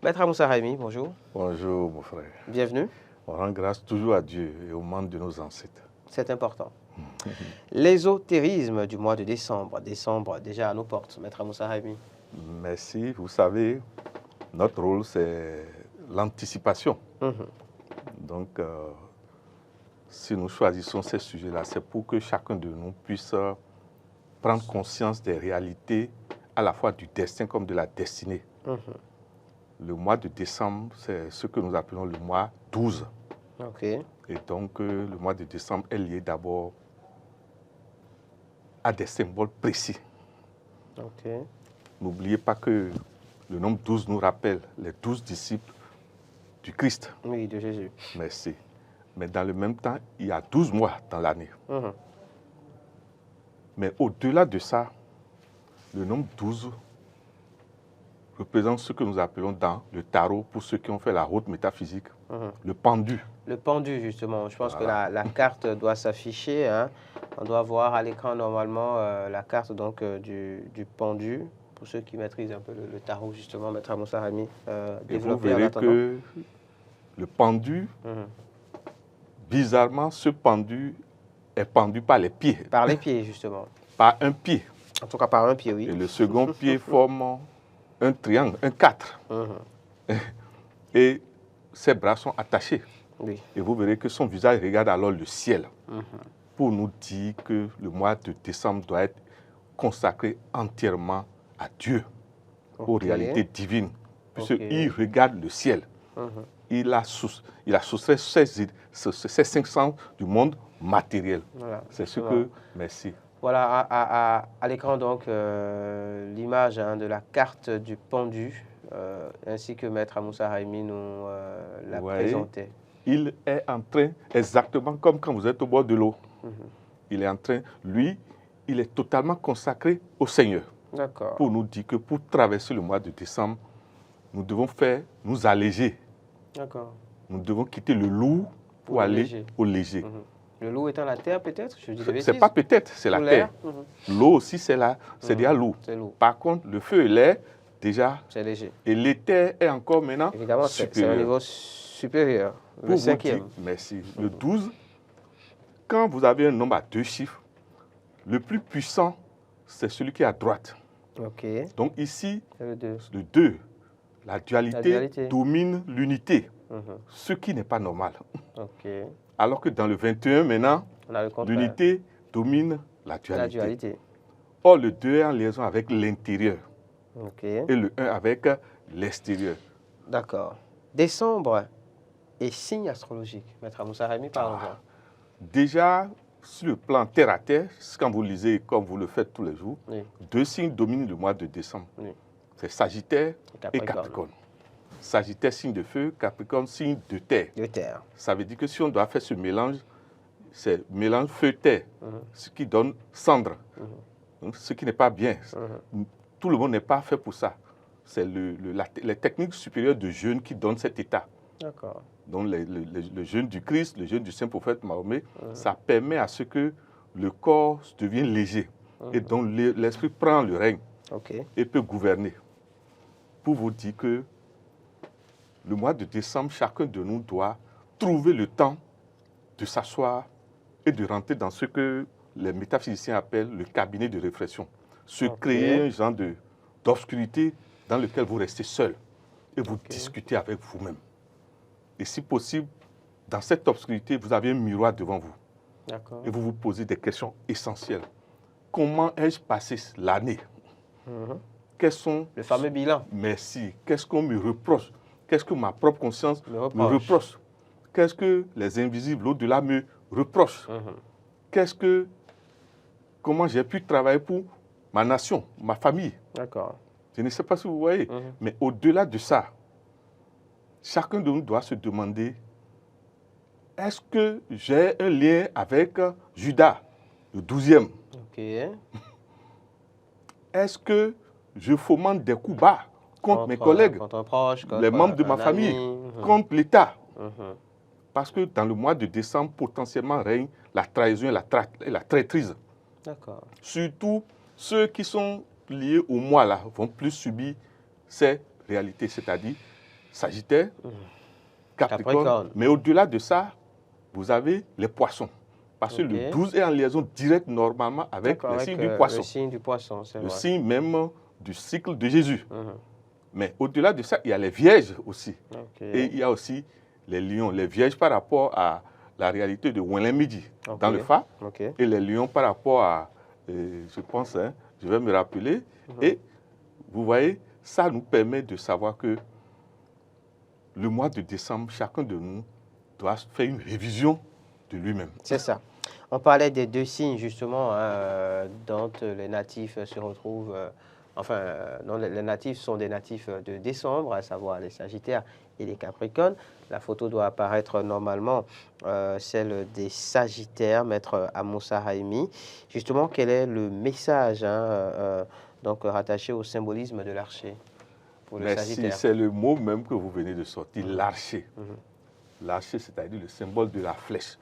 Maître Amoussa Raimi, bonjour. Bonjour mon frère. Bienvenue. On rend grâce toujours à Dieu et aux membres de nos ancêtres. C'est important. L'ésotérisme du mois de décembre. Décembre déjà à nos portes, Maître Amoussa Raimi. Merci. Vous savez, notre rôle, c'est l'anticipation. Donc, si nous choisissons ces sujets-là, c'est pour que chacun de nous puisse prendre conscience des réalités, à la fois du destin comme de la destinée. Le mois de décembre, c'est ce que nous appelons le mois 12. Ok. Et donc, le mois de décembre est lié d'abord à des symboles précis. Ok. N'oubliez pas que le nombre 12 nous rappelle les 12 disciples du Christ. Oui, de Jésus. Merci. Mais dans le même temps, il y a 12 mois dans l'année. Mais au-delà de ça, le nombre 12 représente ce que nous appelons dans le tarot, pour ceux qui ont fait la haute métaphysique, le pendu. Le pendu, justement. Je pense Voilà. que la carte doit s'afficher. Hein. On doit voir à l'écran normalement la carte donc, du pendu. Pour ceux qui maîtrisent un peu le tarot, justement, Maître Amoussa Raimi, Et vous développer en verrez attendant. que le pendu, bizarrement, ce pendu est pendu par les pieds. Par les pieds, justement. Par un pied. En tout cas, par un pied, oui. Et le second pied forme un triangle, un 4. Et ses bras sont attachés. Oui. Et vous verrez que son visage regarde alors le ciel pour nous dire que le mois de décembre doit être consacré entièrement à Dieu, aux réalités divines. Puisqu'il regarde le ciel. Il a soustrait ses 5 sens du monde matériel. Voilà, c'est ce que... Merci. Voilà, à l'écran, donc, l'image de la carte du pendu, ainsi que Maître Amoussa Raimi nous l'a présenté. Il est en train, exactement comme quand vous êtes au bord de l'eau, il est en train, lui, il est totalement consacré au Seigneur. D'accord. Pour nous dire que pour traverser le mois de décembre, nous devons nous alléger. D'accord. Nous devons quitter le lourd pour aller au léger. Le loup étant la terre, peut-être? C'est pas peut-être, c'est la terre. L'eau aussi, c'est déjà lourd. Par contre, le feu et l'air, déjà, c'est léger. Et l'éther est encore maintenant évidemment, c'est un niveau supérieur. Le cinquième. Merci. Le 12, quand vous avez un nombre à 2 chiffres, le plus puissant, c'est celui qui est à droite. Ok. Donc ici, le 2, la dualité domine l'unité, ce qui n'est pas normal. Ok. Alors que dans le 21, maintenant, l'unité domine la dualité. Or, le 2 est en liaison avec l'intérieur et le 1 avec l'extérieur. D'accord. Décembre et signe astrologique. Maître Amoussa Raimi, parlons-en. Déjà, sur le plan terre à terre, quand vous lisez comme vous le faites tous les jours, 2 signes dominent le mois de décembre. C'est Sagittaire et Capricorne. Sagittaire, signe de feu, Capricorne, signe de terre. Ça veut dire que si on doit faire ce mélange, c'est mélange feu-terre, ce qui donne cendre, ce qui n'est pas bien. Tout le monde n'est pas fait pour ça. C'est les techniques supérieures de jeûne qui donnent cet état. D'accord. Donc le jeûne du Christ, le jeûne du saint prophète Mahomet, ça permet à ce que le corps devienne léger et donc l'esprit prend le règne et peut gouverner. Pour vous dire que le mois de décembre, chacun de nous doit trouver le temps de s'asseoir et de rentrer dans ce que les métaphysiciens appellent le cabinet de réflexion. Se créer un genre d'obscurité dans lequel vous restez seul et vous discutez avec vous-même. Et si possible, dans cette obscurité, vous avez un miroir devant vous. Et vous vous posez des questions essentielles. Comment ai-je passé l'année? Quels sont... Le fameux bilan. Merci. Qu'est-ce qu'on me reproche? Qu'est-ce que ma propre conscience me reproche? Qu'est-ce que les invisibles au-delà me reprochent? Comment j'ai pu travailler pour ma nation, ma famille? D'accord. Je ne sais pas si vous voyez. Mais au-delà de ça, chacun de nous doit se demander, est-ce que j'ai un lien avec Judas, le 12e? Est-ce que je fomente des coups bas contre mes collègues, les membres de ma famille, contre l'État? Parce que dans le mois de décembre, potentiellement règne la trahison et la traîtrise. Surtout ceux qui sont liés au mois là vont plus subir ces réalités, c'est-à-dire Sagittaire, Capricorne. Mais au-delà de ça, vous avez les poissons. Parce que le 12 est en liaison directe normalement avec le signe du poisson. Le signe du poisson, c'est vrai. Le signe même du cycle de Jésus. Mais au-delà de ça, il y a les vierges aussi. Et il y a aussi les lions. Les vierges par rapport à la réalité de Wenlen-Midi dans le Fa. Et les lions par rapport à, je pense, je vais me rappeler. Et vous voyez, ça nous permet de savoir que le mois de décembre, chacun de nous doit faire une révision de lui-même. C'est ça. On parlait des 2 signes, justement, dont les natifs se retrouvent. Non, les natifs sont des natifs de décembre, à savoir les Sagittaires et les Capricornes. La photo doit apparaître normalement, celle des Sagittaires, Maître Amoussa Haïmi. Justement, quel est le message donc rattaché au symbolisme de l'archer pour le Sagittaire? C'est le mot même que vous venez de sortir, l'archer. L'archer, c'est-à-dire le symbole de la flèche.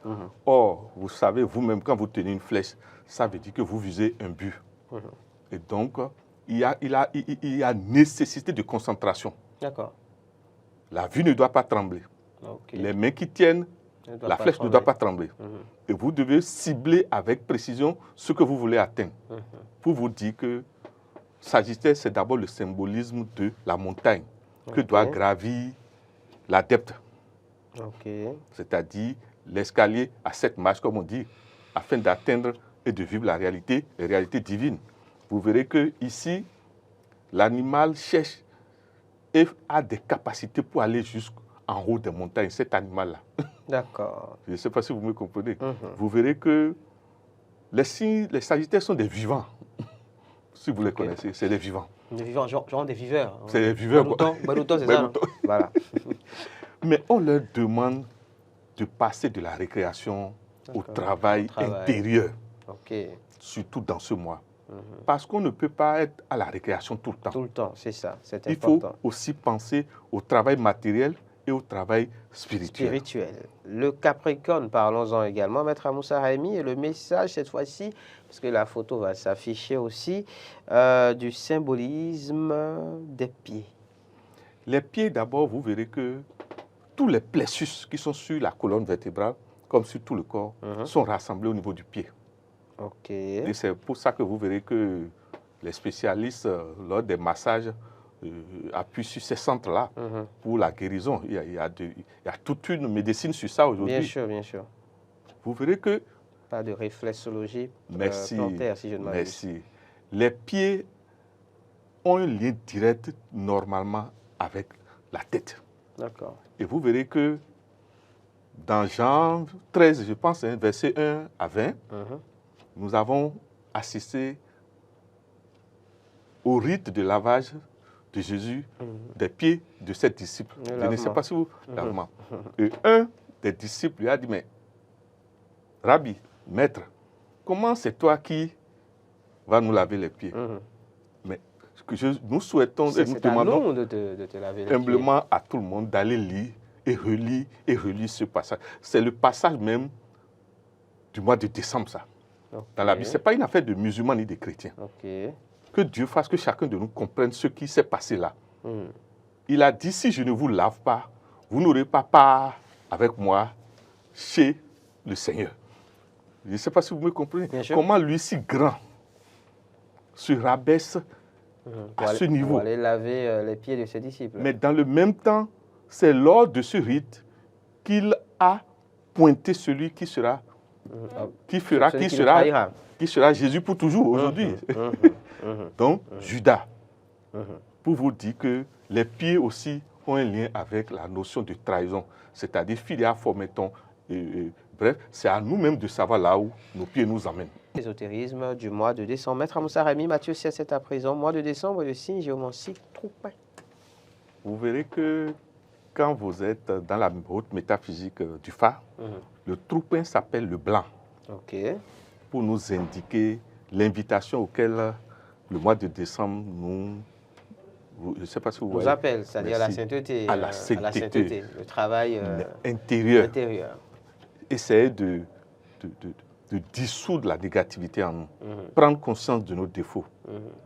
Or, vous savez, vous-même, quand vous tenez une flèche, ça veut dire que vous visez un but. Et donc, il y a nécessité de concentration. D'accord. La vue ne doit pas trembler. Les mains qui tiennent, la flèche ne doit pas trembler. Et vous devez cibler avec précision ce que vous voulez atteindre. Pour vous dire que Sagittaire, c'est d'abord le symbolisme de la montagne que doit gravir l'adepte. C'est-à-dire l'escalier à 7 marches, comme on dit, afin d'atteindre et de vivre la réalité, les réalités divines. Vous verrez que ici, l'animal cherche et a des capacités pour aller jusqu'en haut des montagnes, cet animal-là. D'accord. Je ne sais pas si vous me comprenez. Vous verrez que les Sagittaires sont des vivants. Si vous les connaissez, c'est des vivants. Des vivants, genre des viveurs. C'est des viveurs, quoi. Balouton, c'est ça. Voilà. Mais on leur demande de passer de la récréation au travail intérieur, surtout dans ce mois. Parce qu'on ne peut pas être à la récréation tout le temps. Tout le temps, c'est ça, c'est important. Il faut aussi penser au travail matériel et au travail spirituel. Le Capricorne, parlons-en également, Maître Amoussa Haïmi, et le message cette fois-ci, parce que la photo va s'afficher aussi, du symbolisme des pieds. Les pieds, d'abord, vous verrez que tous les plexus qui sont sur la colonne vertébrale, comme sur tout le corps, sont rassemblés au niveau du pied. Et c'est pour ça que vous verrez que les spécialistes, lors des massages, appuient sur ces centres-là pour la guérison. Il y a toute une médecine sur ça aujourd'hui. Bien sûr, bien sûr. Vous verrez que... Pas de réflexologie plantaire, si je ne m'abuse. Merci. Les pieds ont un lien direct, normalement, avec la tête. D'accord. Et vous verrez que dans Jean 13, je pense, verset 1 à 20, nous avons assisté au rite de lavage de Jésus des pieds de ses disciples. Je ne sais pas si vous... Et un des disciples lui a dit, mais Rabbi, maître, comment c'est toi qui vas nous laver les pieds? Mais ce que nous souhaitons et nous demandons de te laver les humblement pieds à tout le monde d'aller lire et relire ce passage. C'est le passage même du mois de décembre, ça. Dans la Bible, ce n'est pas une affaire de musulmans ni de chrétiens. Que Dieu fasse que chacun de nous comprenne ce qui s'est passé là. Il a dit, si je ne vous lave pas, vous n'aurez pas part avec moi chez le Seigneur. Je ne sais pas si vous me comprenez. Comment lui, si grand, se rabaisse à ce niveau. Pour aller laver les pieds de ses disciples. Mais dans le même temps, c'est lors de ce rite qu'il a pointé celui qui sera... qui sera Jésus pour toujours aujourd'hui. Donc, Judas, pour vous dire que les pieds aussi ont un lien avec la notion de trahison, c'est-à-dire filia formeton. Bref, c'est à nous-mêmes de savoir là où nos pieds nous amènent. L'ésotérisme du mois de décembre. Maître Amoussa Haïmi, Matthieu 7 à présent, mois de décembre, le signe géomancie Troupin. Vous verrez que quand vous êtes dans la haute métaphysique du Fa, le Troupin s'appelle le blanc. Pour nous indiquer l'invitation auquel le mois de décembre je ne sais pas si vous voyez. Nous appelle, c'est-à-dire la sainteté. À la sainteté. Le travail intérieur. Essayer de dissoudre la négativité en nous. Prendre conscience de nos défauts,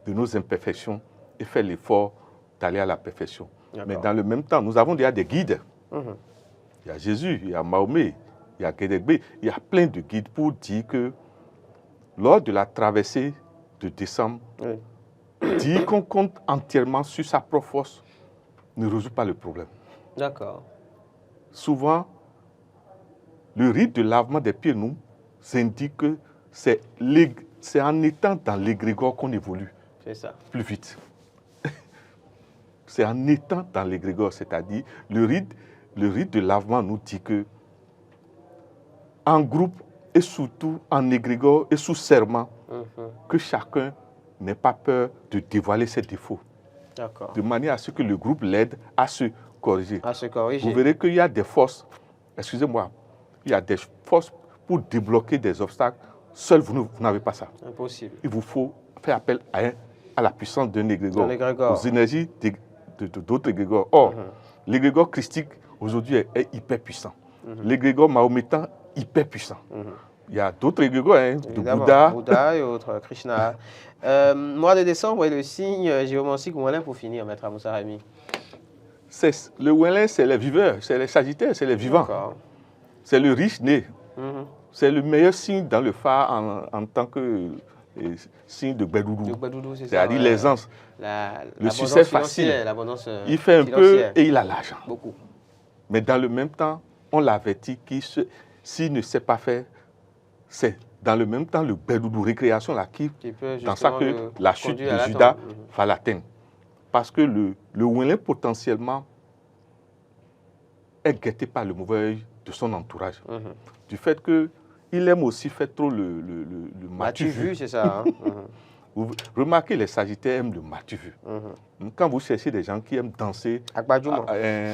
de nos imperfections et faire l'effort d'aller à la perfection. Mais dans le même temps, nous avons déjà des guides. Il y a Jésus, il y a Mahomet, il y a Kédégbé, il y a plein de guides pour dire que lors de la traversée de décembre, dire qu'on compte entièrement sur sa propre force ne résout pas le problème. D'accord. Souvent, le rite de lavement des pieds nous indique que c'est en étant dans l'égrégore qu'on évolue plus vite. C'est en étant dans l'égrégore, c'est-à-dire le rite de lavement nous dit que en groupe et surtout en égrégore et sous serment, que chacun n'ait pas peur de dévoiler ses défauts. De manière à ce que le groupe l'aide à se corriger. Vous verrez qu'il y a des forces, excusez-moi, il y a des forces pour débloquer des obstacles. Seul, vous n'avez pas ça. Impossible. Il vous faut faire appel à la puissance d'un égrégore, aux énergies d'autres égrégores. Or, l'égrégore christique, aujourd'hui, est hyper puissant. L'égrégore mahométan, hyper puissant. Il y a d'autres égrégores, de Bouddha et autres, Krishna. Mois de décembre est le signe géomantique Ouelin pour finir, Maître Amoussa Remy. Le Ouelin, c'est les viveurs, c'est les sagittaires, c'est les vivants. C'est le riche né. C'est le meilleur signe dans le phare en tant que signe de Bédoudou. C'est-à-dire l'aisance, le succès facile. Il fait un peu et il a l'argent. Beaucoup. Mais dans le même temps, on l'avertit qu'il s'il ne sait pas faire, c'est dans le même temps le Bédoudou récréation là, dans ça que la chute de Judas va l'atteindre. Parce que le Ouelin potentiellement est guetté par le mauvais œil de son entourage. Du fait qu'il aime aussi faire trop le matu vu. C'est ça. Vous remarquez, les Sagittaires aiment le matu vu. Quand vous cherchez des gens qui aiment danser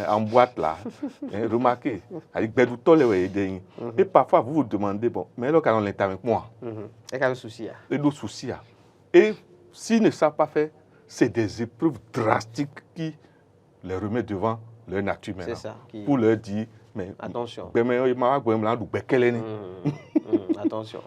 en boîte, là, remarquez, avec Bédoutol et parfois vous vous demandez, bon, mais là, quand on est avec moi, et quel souci et d'autres soucis. Et s'ils ne savent pas faire, c'est des épreuves drastiques qui les remettent devant leur nature maintenant. C'est ça. Pour leur dire, mais attention. Attention.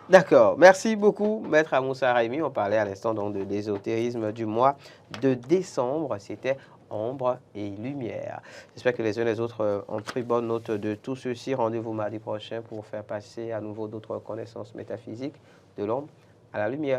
D'accord. Merci beaucoup, Maître Amoussa Remy. On parlait à l'instant donc de l'ésotérisme du mois de décembre. C'était ombre et lumière. J'espère que les uns et les autres ont pris bonne note de tout ceci. Rendez-vous mardi prochain pour faire passer à nouveau d'autres connaissances métaphysiques de l'ombre à la lumière.